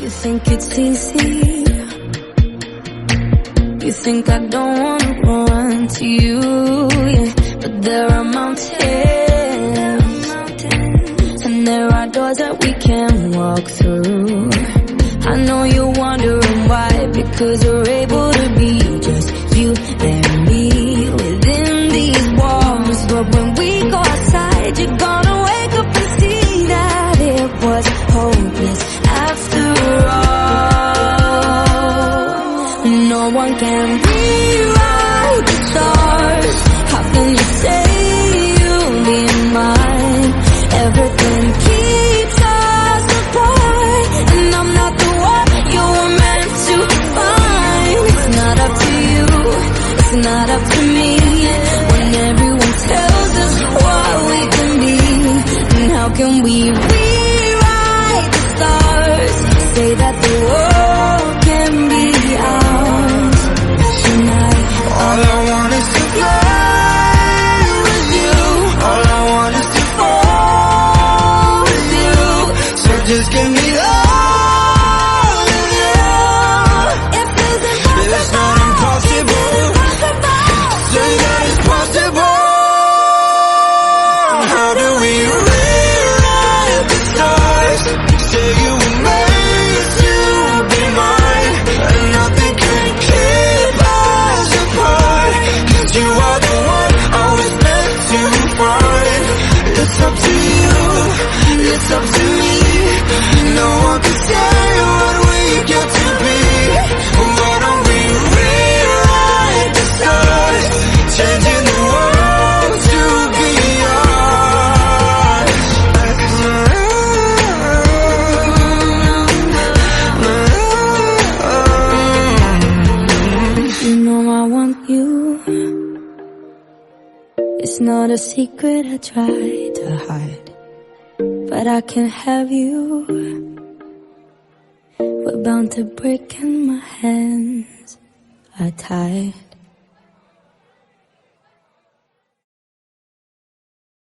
You think it's easy? You think I don't wanna run to you, yeah. But there are mountains, and there are doors that we can walk through. I know you're wondering why, because you're able to be just you and me within these walls. But when we go outside, you're gonna wake up and see that it was hopeless after all. No one can rewrite the stars. How can you say you'll be mine? Everything keeps us apart, and I'm not the one you were meant to find. It's not up to you, it's not up to me, when everyone tells us what we can be. And how can we rewrite the stars? Say that the world can be ours tonight. All I want is to fly with you. All I want is to fall with you. So just give me all of you. It's not impossible. Say that it's possible. How do we rewrite the stars? Say you were made to be mine, and nothing can keep us apart. 'Cause you are the one I was meant to find. It's up to you, it's up to me. No one can say what we get to be. Why don't we rewrite the stars, changing the world to be ours? You know I want you. It's not a secret I try to hide, but I can have you. We're bound to break and my hands are tied.